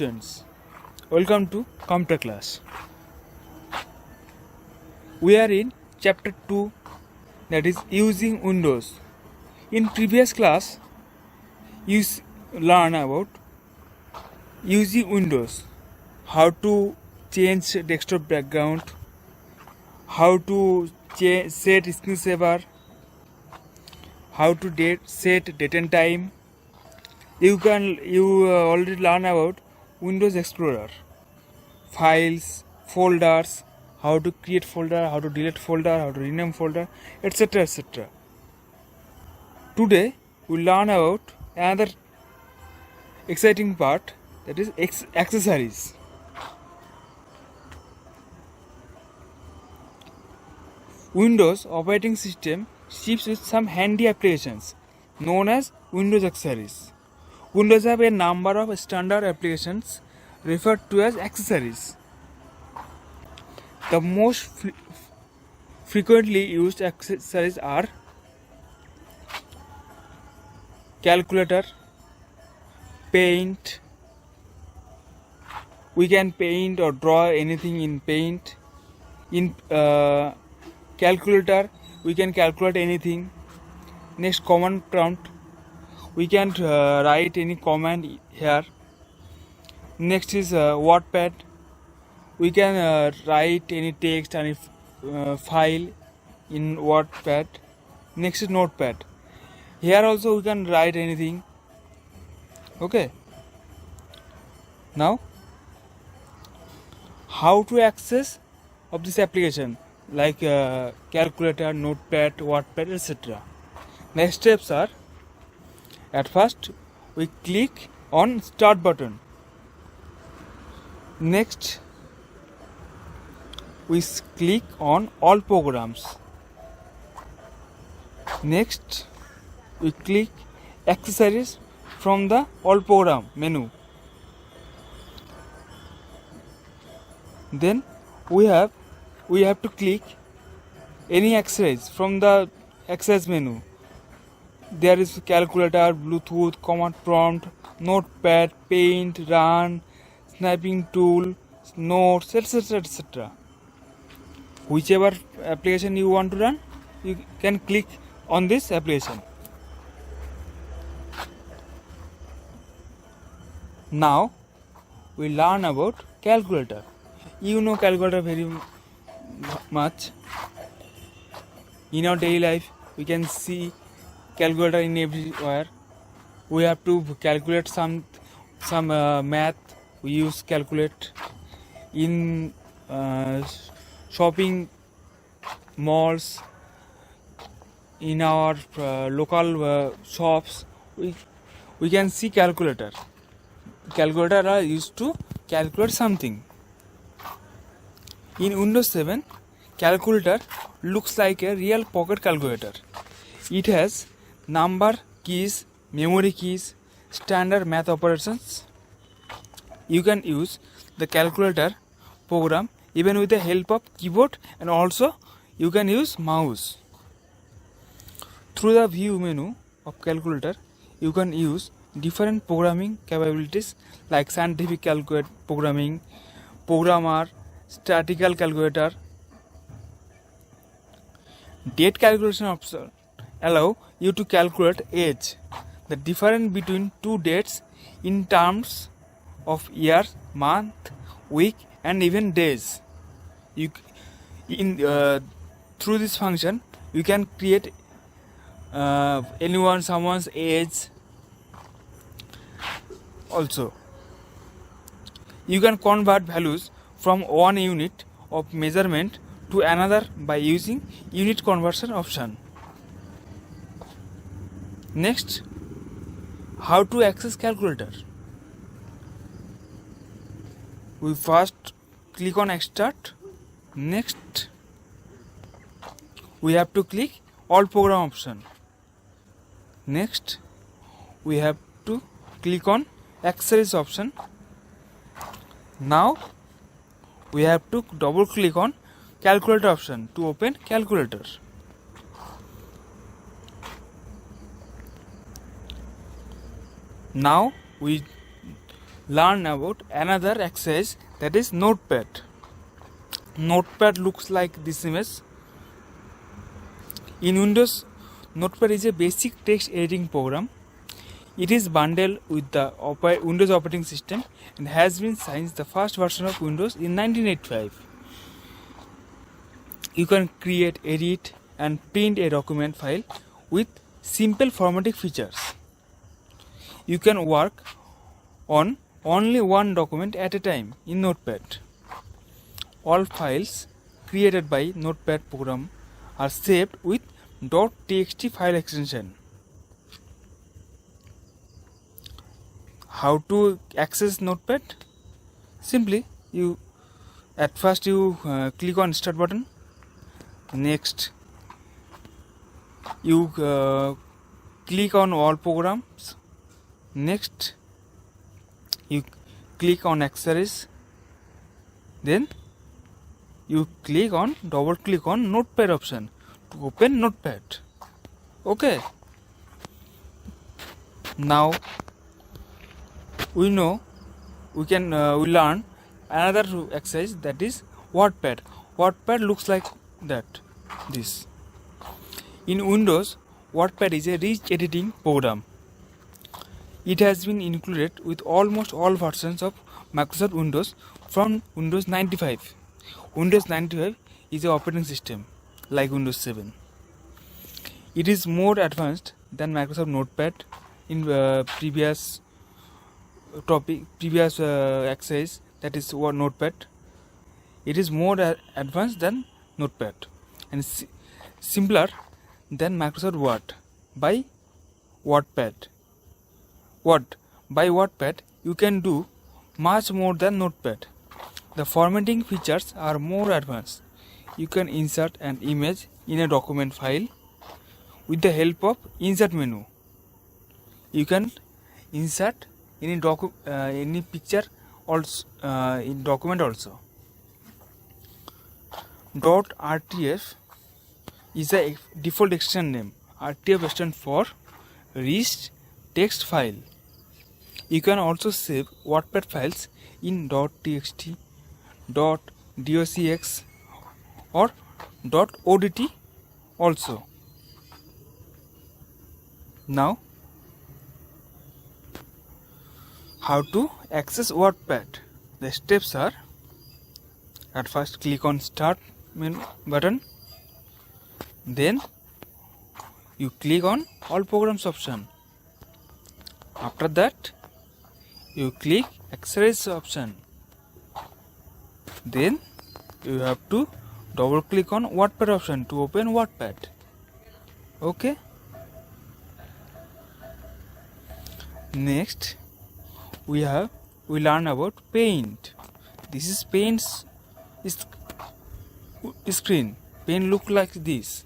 students, welcome to computer class. We are in chapter 2, that is using Windows. In previous class you learn about using Windows, how to change desktop background, how to set screensaver, how to set date and time. You already learn about Windows Explorer, files, folders, how to create folder, how to delete folder, how to rename folder, etc. etc. Today we learn about another exciting part, that is accessories. Windows operating system ships with some handy applications known as Windows accessories. Windows have a number of standard applications referred to as accessories. The most frequently used accessories are calculator, paint. We can paint or draw anything in paint. In calculator we can calculate anything. Next, command prompt, we can write any command here. Next is WordPad, we can write any text and file in WordPad. Next is Notepad, here also we can write anything. Okay, now how to access of this application like calculator, Notepad, WordPad, etc. Next steps are, at first we click on start button. Next we click on all programs. Next we click accessories from the all program menu. Then we have to click any accessories from the access menu. There is calculator, Bluetooth, command prompt, Notepad, paint, run, snapping tool, notes, etc. etc. Whichever application you want to run, you can click on this application. Now we learn about calculator. You know calculator very much. In our daily life we can see calculator in everywhere. We have to calculate some math, we use calculate. In shopping malls, in our local shops, we can see calculator. Calculator are used to calculate something. In Windows 7, calculator looks like a real pocket calculator. It has number keys, memory keys, standard math operations. You can use the calculator program even with the help of keyboard, and also you can use mouse. Through the view menu of calculator, you can use different programming capabilities like scientific programming, programmer, statistical calculator. Date calculation option allow you to calculate age, the difference between two dates in terms of year, month, week, and even days. Through this function you can create someone's age. Also, you can convert values from one unit of measurement to another by using unit conversion option. Next, how to access calculator. We first click on Extract. Next, we have to click all program option. Next, we have to click on accessories option. Now we have to double click on calculator option to open calculator. Now we learn about another exercise, that is Notepad. Notepad looks like this image. In Windows, Notepad is a basic text editing program. It is bundled with the Windows operating system and has been since the first version of Windows in 1985. You can create, edit, and print a document file with simple formatting features. You can work on only one document at a time in Notepad. All files created by Notepad program are saved with .txt file extension. How to access Notepad? Simply, at first you click on Start button. Next, you click on All Programs. Next, you click on Accessories. Then you double click on Notepad option to open Notepad. Okay. Now we learn another exercise, that is WordPad. WordPad looks like this. In Windows, WordPad is a rich editing program. It has been included with almost all versions of Microsoft Windows from Windows 95. Windows 95 is an operating system like Windows 7. It is more advanced than Microsoft Notepad. In previous exercise, that is Notepad. It is more advanced than Notepad and simpler than Microsoft Word. By WordPad, you can do much more than Notepad. The formatting features are more advanced. You can insert an image in a document file with the help of Insert menu. You can insert any picture also in document also. .rtf is a default extension name. RTF stands for Rich Text File. You can also save WordPad files in .txt, .docx or .odt also. Now, how to access WordPad? The steps are: at first click on Start button, then you click on All Programs option. After that, you click Accessories option. Then you have to double click on WordPad option to open WordPad. Okay. Next, we learn about Paint. This is Paint's screen. Paint look like this.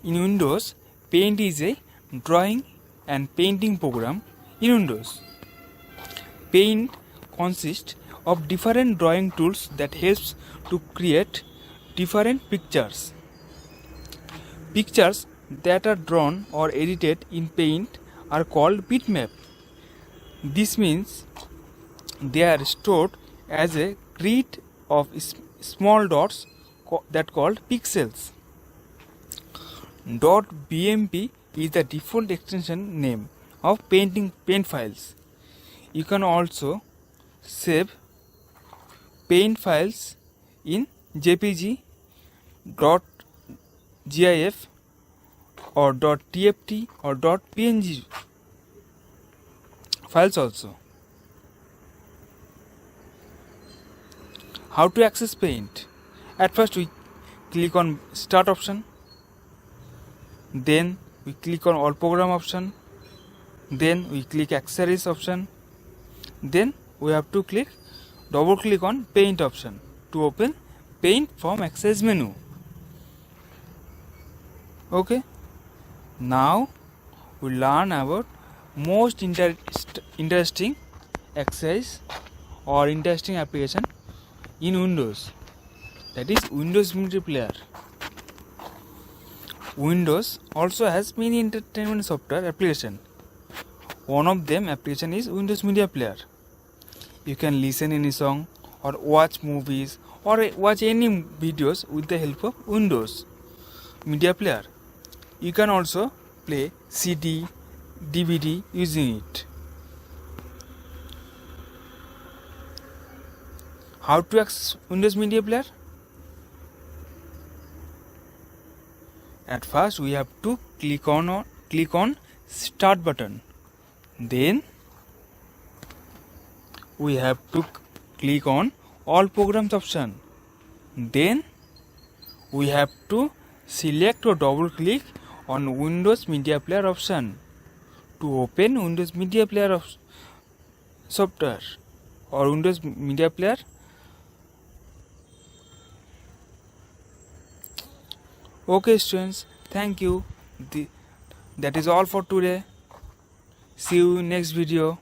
In Windows, Paint is a drawing and painting program in Windows. Paint consists of different drawing tools that helps to create different pictures. Pictures that are drawn or edited in Paint are called bitmap. This means they are stored as a grid of small dots that called pixels. .bmp is the default extension name of paint files. You can also save paint files in JPG, .gif or .tft or .png files also. How to access Paint? At first we click on Start option, then we click on All Program option, then we click Accessories option, then we have to double click on Paint option to open Paint from Access menu. Okay. Now we learn about most interesting exercise or interesting application in Windows, that is Windows Multiplayer. Windows also has many entertainment software application. One of them application is Windows Media Player. You can listen any song or watch movies or watch any videos with the help of Windows Media Player. You can also play CD, DVD using it. How to access Windows Media Player? At first we have to click on Start button. Then we have to click on All Programs option. Then we have to select or double click on Windows Media Player option to open Windows Media Player software or Windows Media Player. Okay students, thank you. That is all for today. See you in next video.